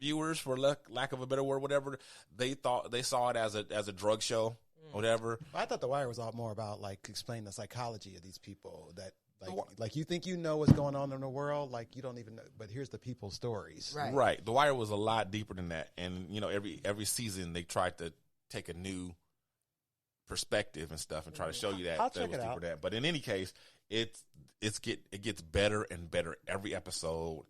viewers, for lack of a better word, whatever, they saw it as a drug show, whatever. I thought The Wire was all more about like explaining the psychology of these people that. Like you think you know what's going on in the world, like you don't even know. But here's the people's stories. Right. The Wire was a lot deeper than that, and every season they tried to take a new perspective and stuff and try to show you that I'll that check was it deeper out. than that. But in any case, it gets better and better every episode,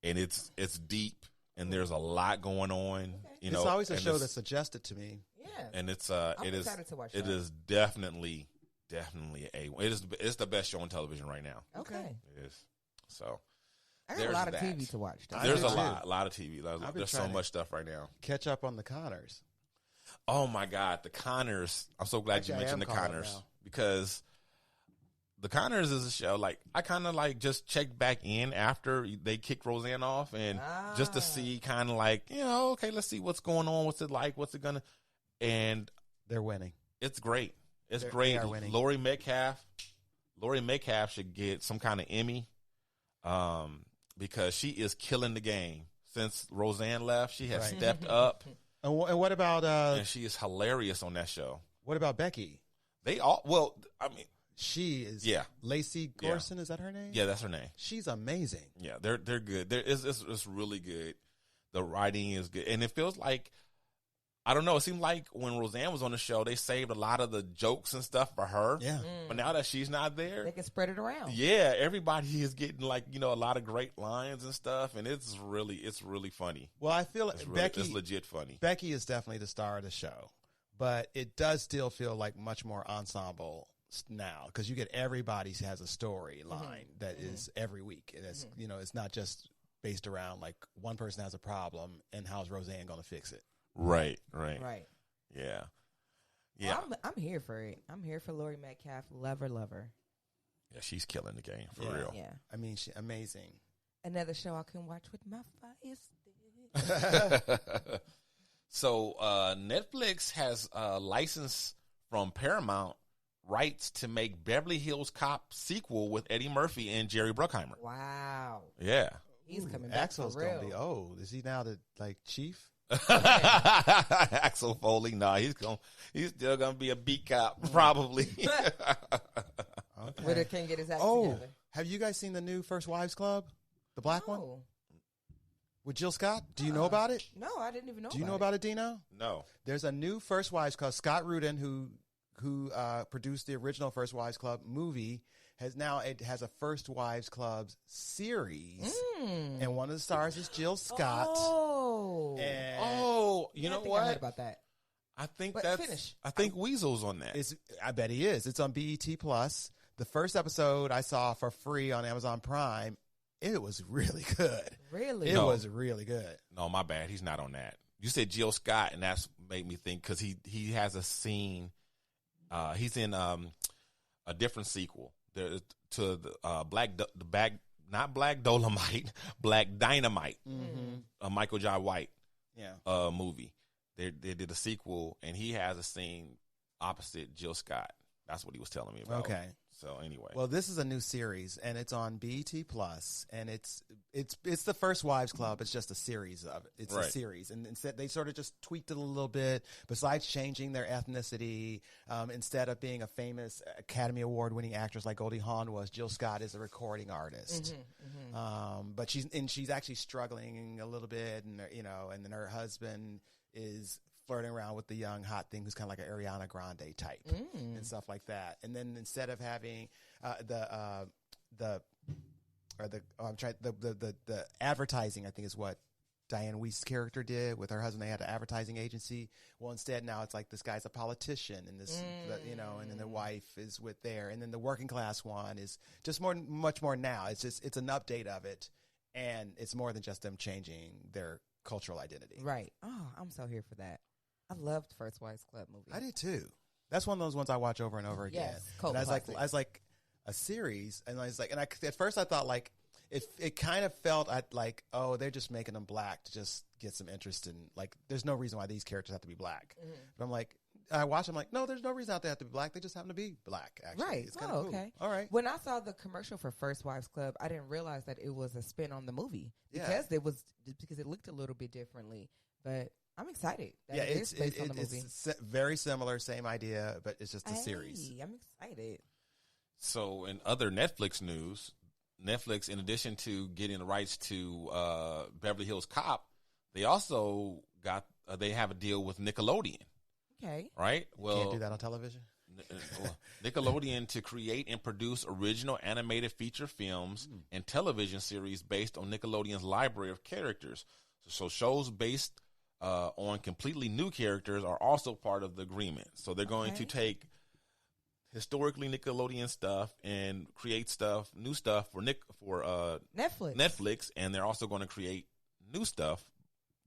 and it's deep, and there's a lot going on. It's always a show that's suggested to me. Yeah, and it's I'm excited to watch it that. is definitely it's the best show on television right now. Okay. It is. So I got a lot of TV to watch. There's a lot of TV. There's so much stuff right now. Catch up on the Connors. Oh my God, the Connors! I'm so glad you mentioned the Connors, because the Connors is a show like I kind of like just checked back in after they kicked Roseanne off, and just to see kind of like okay, let's see what's going on. What's it like? What's it gonna? And they're winning. It's great. It's great. Lori Metcalf should get some kind of Emmy, because she is killing the game. Since Roseanne left, she has stepped up. And what about? And she is hilarious on that show. What about Becky? She is. Lacey Gorson, is that her name? Yeah, that's her name. She's amazing. Yeah, they're good. It's really good. The writing is good, and it feels like. I don't know. It seemed like when Roseanne was on the show, they saved a lot of the jokes and stuff for her. Yeah. But now that she's not there, they can spread it around. Yeah. Everybody is getting a lot of great lines and stuff. And it's really funny. Well, I feel like it's legit funny. Becky is definitely the star of the show, but it does still feel like much more ensemble now, because you get everybody has a storyline that is every week. And it's, it's not just based around like one person has a problem and how's Roseanne going to fix it. Right. Yeah. Well, I'm here for it. I'm here for Lori Metcalf. Love her. Yeah, she's killing the game for real. Yeah. I mean, she's amazing. Another show I can watch with my fire stick. So Netflix has licensed from Paramount rights to make Beverly Hills Cop sequel with Eddie Murphy and Jerry Bruckheimer. Wow. Yeah. He's coming back Axel's for real. gonna be old. Is he now the chief? Axel Foley, he's still gonna be a beat cop probably. Okay. Where they can't get his act together. Have you guys seen the new First Wives Club, the black one with Jill Scott? Do you know about it? No, I didn't even know. Do you know about it, Dino? No. There's a new First Wives Club. Scott Rudin, who produced the original First Wives Club movie, has a First Wives Club series, and one of the stars is Jill Scott. You know I what? heard about that. I think Weasel's on that. I bet he is. It's on BET Plus. The first episode I saw for free on Amazon Prime. It was really good. Really? It was really good. No, my bad. He's not on that. You said Jill Scott, and that's made me think because he has a scene. He's in a different sequel to the not Black Dolomite, Black Dynamite, a Michael Jai White movie. They did a sequel, and he has a scene opposite Jill Scott. That's what he was telling me about. Okay. So anyway, well, this is a new series, and it's on BET Plus, and it's the First Wives Club. It's just a series of it. It's a series, and instead they sort of just tweaked it a little bit. Besides changing their ethnicity, instead of being a famous Academy Award winning actress like Goldie Hawn was, Jill Scott is a recording artist. But she's actually struggling a little bit, and and then her husband is flirting around with the young hot thing who's kind of like an Ariana Grande type and stuff like that. And then instead of having the advertising, I think is what Diane Weist's character did with her husband. They had an advertising agency. Well, instead now it's like this guy's a politician, and this and then the wife is with there, and then the working class one is just much more now. It's an update of it, and it's more than just them changing their cultural identity. Right. Oh, I'm so here for that. I loved First Wives Club movie. I did too. That's one of those ones I watch over and over again. Yes, and I was like a series, and I was like, at first I thought like it kind of felt like, oh, they're just making them black to just get some interest in, like, there's no reason why these characters have to be black. But I'm like, I watch. I'm like, no, there's no reason out they have to be black. They just happen to be black. Actually, Right. It's kind of cool. Okay. All right. When I saw the commercial for First Wives Club, I didn't realize that it was a spin on the movie because it looked a little bit differently. But I'm excited. That it is based on the movie. It's very similar, same idea, but it's just a series. I'm excited. So, in other Netflix news, Netflix, in addition to getting the rights to Beverly Hills Cop, they also they have a deal with Nickelodeon. Okay. Right? Well, Can't do that on television. Nickelodeon to create and produce original animated feature films and television series based on Nickelodeon's library of characters. So shows based on completely new characters are also part of the agreement. So they're going to take historically Nickelodeon stuff and create new stuff for Netflix, and they're also going to create new stuff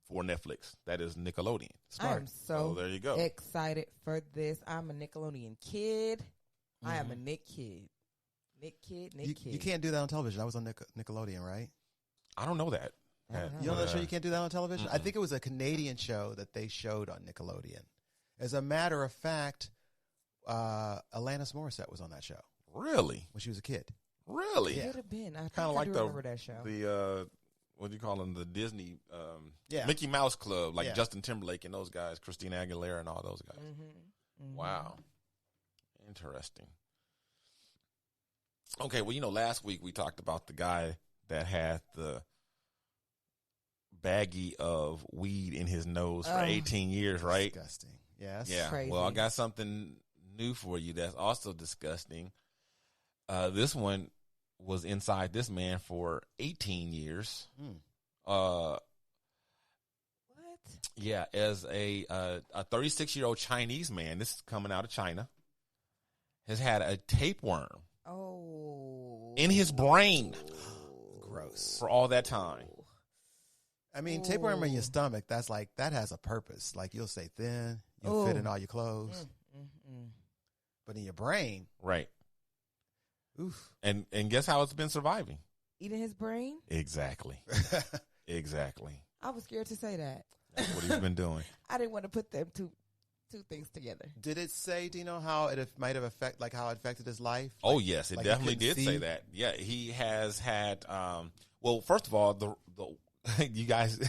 for Netflix. That is Nickelodeon. Smart. I'm so there you go. excited for this. I'm a Nickelodeon kid. I am a Nick kid. Nick kid. You can't do that on television. That was on Nickelodeon, right? I don't know that. You know that show you can't do that on television? I think it was a Canadian show that they showed on Nickelodeon. As a matter of fact, Alanis Morissette was on that show. Really? When she was a kid. Really? It could have been. I Kind of like remember that show. What do you call them? The Disney Yeah. Mickey Mouse Club, like Yeah. Justin Timberlake and those guys, Christina Aguilera and all those guys. Wow. Interesting. Okay, well, last week we talked about the guy that had the baggie of weed in his nose for 18 years, right? Disgusting. Yes. Yeah. Crazy. Well, I got something new for you that's also disgusting. This one was inside this man for 18 years. What? Yeah, as a 36-year-old Chinese man, this is coming out of China, has had a tapeworm in his brain Gross. for all that time. I mean, tapeworm in your stomach, that has a purpose. Like, you'll stay thin, you'll fit in all your clothes. But in your brain, Right. oof. And guess how it's been surviving? Eating his brain? Exactly. Exactly. I was scared to say that. That's what he's been doing. I didn't want to put them two things together. Did it say, do you know how it might have how it affected his life? Oh, yes, it like definitely he couldn't did see? say that. Yeah, he has had, well, first of all, the you guys,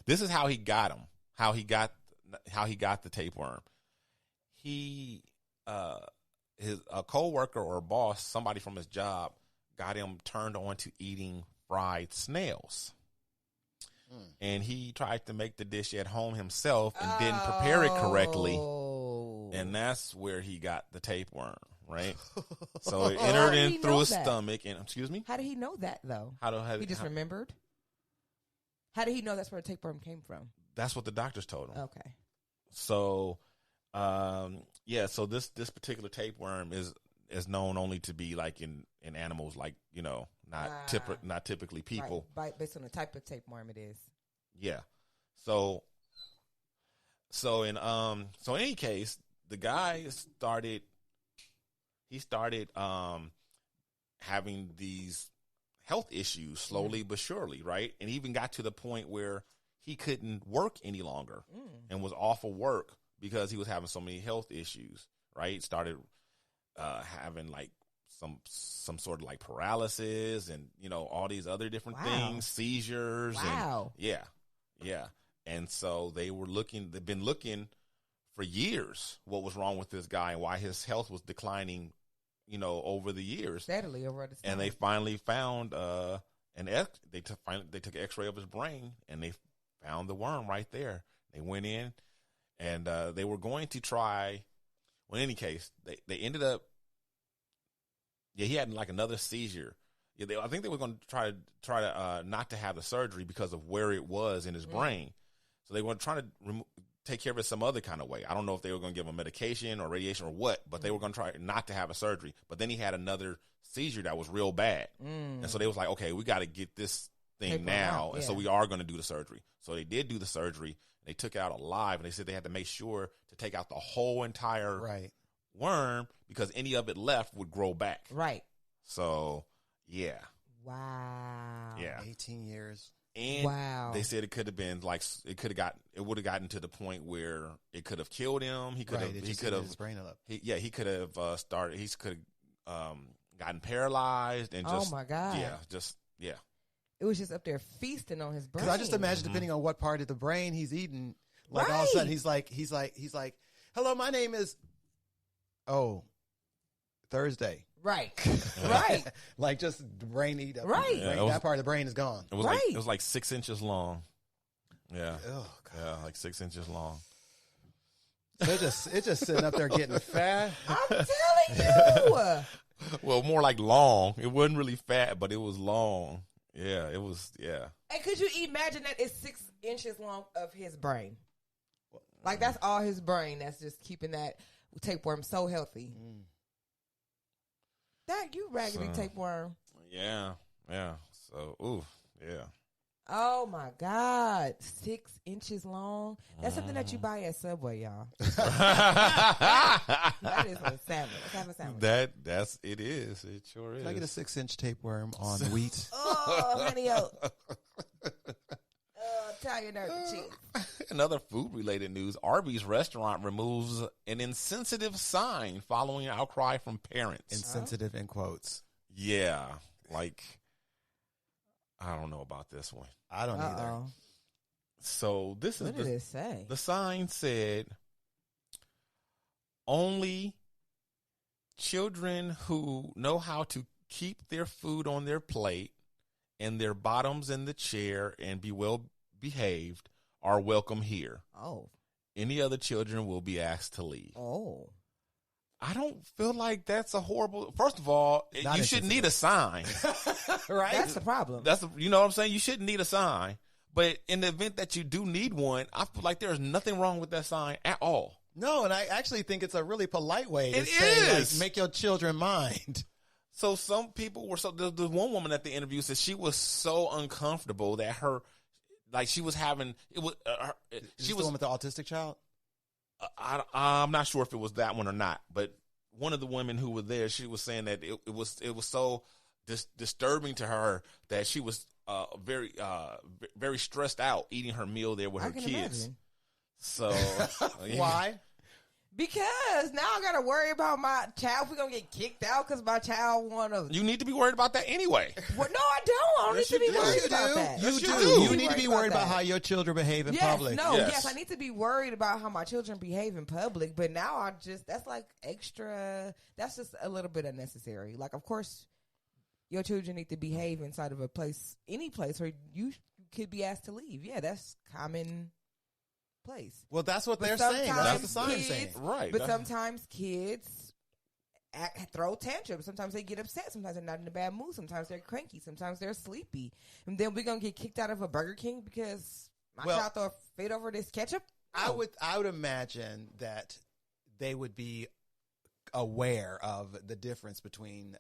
this is how he got him, how he got the tapeworm. He, a coworker or a boss, somebody from his job, got him turned on to eating fried snails. And he tried to make the dish at home himself and didn't prepare it correctly. And that's where he got the tapeworm, right? So it entered did in he through know his that? stomach. And excuse me? How did he know that, though? He just remembered? How did he know that's where the tapeworm came from? That's what the doctors told him. Okay. So, so this particular tapeworm is known only to be like in animals, like, not typically people. Right. Based on the type of tapeworm it is. Yeah. So in any case, the guy started having these health issues slowly but surely, right? And even got to the point where he couldn't work any longer and was off of work because he was having so many health issues, right? Started having like some sort of like paralysis and, all these other different things, seizures. Wow. And yeah. And so they've been looking for years what was wrong with this guy and why his health was declining, over the years. Steadily over the time. And they finally found they took an x-ray of his brain and they found the worm right there. They went in and they were going to try, well, in any case, they ended up, he had like another seizure. Yeah, I think they were going to try to not to have the surgery because of where it was in his brain. So they were trying to take care of it some other kind of way. I don't know if they were going to give him medication or radiation or what, but they were going to try not to have a surgery. But then he had another seizure that was real bad. And so they was like, okay, we got to get this thing now. And so we are going to do the surgery. So they did do the surgery. They took it out alive, and they said they had to make sure to take out the whole entire worm because any of it left would grow back. Right. So, yeah. Wow. Yeah. 18 years. And they said it could have been like it would have gotten to the point where it could have killed him. He could have his brain up. He could have started. He could have gotten paralyzed and just. Oh my God! Yeah. It was just up there feasting on his brain. Because I just imagine, depending on what part of the brain he's eating, like all of a sudden he's like, "Hello, my name is Thursday." Right. Right. Like just brain eat up. Right. Yeah, that part of the brain is gone. It was it was like 6 inches long. Yeah. Oh, God. Yeah, like 6 inches long. So it's just sitting up there getting fat. I'm telling you. Well, more like long. It wasn't really fat, but it was long. Yeah, it was. Yeah. And could you imagine that it's 6 inches long of his brain? Like that's all his brain. That's just keeping that tapeworm so healthy. That you raggedy tapeworm. Yeah. So, yeah. Oh my God, 6 inches long. That's something that you buy at Subway, y'all. That is a sandwich. Let's have a sandwich. That's it is. It sure is. Can I get a 6-inch tapeworm on wheat? Oh, honey, Italian cheese. In other food-related news, Arby's restaurant removes an insensitive sign following an outcry from parents. Insensitive in quotes. Yeah, like I don't know about this one. I don't either. So this is what did it say? The sign said, "Only children who know how to keep their food on their plate and their bottoms in the chair and be well behaved are welcome here. Oh. Any other children will be asked to leave." Oh. I don't feel like that's a horrible. First of all, you shouldn't need a sign. Right? That's the problem. You know what I'm saying? You shouldn't need a sign. But in the event that you do need one, I feel like there's nothing wrong with that sign at all. No, and I actually think it's a really polite way to It say, is. like, make your children mind. So some people were there's one woman at the interview said she was so uncomfortable that she was having She was the one with the autistic child. I'm not sure if it was that one or not, but one of the women who were there, she was saying that it was so disturbing to her that she was very very stressed out eating her meal there with her kids. Imagine. So Why? Because now I got to worry about my child. We're going to get kicked out because my child want to. You need to be worried about that anyway. Well, no, I don't. I don't need to be worried about that. You do. You need to be worried about how your children behave in public. Yes, I need to be worried about how my children behave in public. But now that's like extra. That's just a little bit unnecessary. Like, of course, your children need to behave inside of a place, any place where you could be asked to leave. Yeah, that's common place. Well, that's what they're saying. That's what the sign's saying. Right. But sometimes kids throw tantrums. Sometimes they get upset. Sometimes they're not in a bad mood. Sometimes they're cranky. Sometimes they're sleepy. And then we're going to get kicked out of a Burger King because my child threw a fit over this ketchup? No. I would imagine that they would be aware of the difference between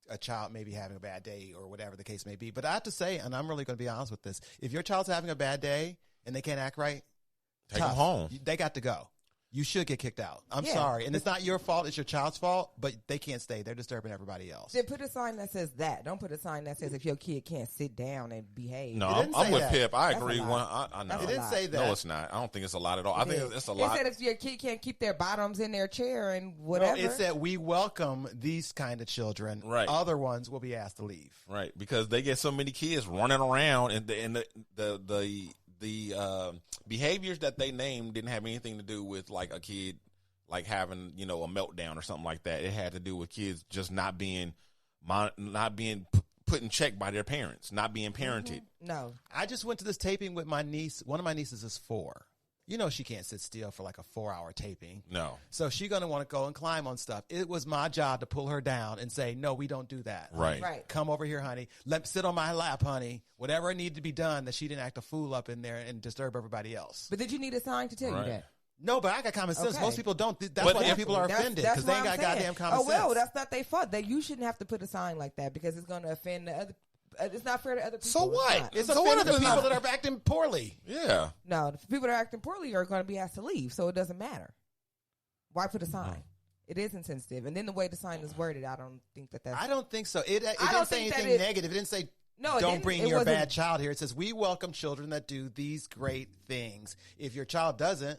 a child maybe having a bad day or whatever the case may be. But I have to say, and I'm really going to be honest with this, if your child's having a bad day and they can't act right, take them home. They got to go. You should get kicked out. I'm sorry. And it's not your fault. It's your child's fault, but they can't stay. They're disturbing everybody else. Then put a sign that says that. Don't put a sign that says if your kid can't sit down and behave. No, I'm with Pip. I agree. I know. It didn't say that. No, it's not. I don't think it's a lot at all. I think it's a lot. It said if your kid can't keep their bottoms in their chair and whatever. No, it said we welcome these kind of children. Right. Other ones will be asked to leave. Right. Because they get so many kids running around and the behaviors that they named didn't have anything to do with like a kid like having, a meltdown or something like that. It had to do with kids just not being put in check by their parents, not being parented. Mm-hmm. No. I just went to this taping with my niece. One of my nieces is 4. She can't sit still for like a 4-hour taping. No. So she's going to want to go and climb on stuff. It was my job to pull her down and say, no, we don't do that. Right. Come over here, honey. Sit on my lap, honey. Whatever needed to be done, that she didn't act a fool up in there and disturb everybody else. But did you need a sign to tell you that? No, but I got common sense. Okay. Most people don't. That's why people are offended because they ain't got goddamn common sense. Oh, well, that's not their fault. You shouldn't have to put a sign like that because it's going to offend the other. It's not fair to other people. So what? It's offending the people that are acting poorly. Yeah. No, the people that are acting poorly are going to be asked to leave, so it doesn't matter. Why put a sign? It is insensitive. And then the way the sign is worded, I don't think that's... I don't think so. It didn't say anything negative. It didn't say No, don't bring your bad child here. It says we welcome children that do these great things. If your child doesn't,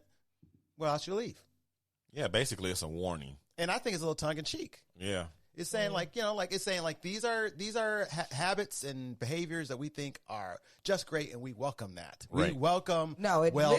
well, I should leave. Yeah, basically it's a warning. And I think it's a little tongue in cheek. Yeah. It's saying these are habits and behaviors that we think are just great, and we welcome that. Right. We welcome no, it well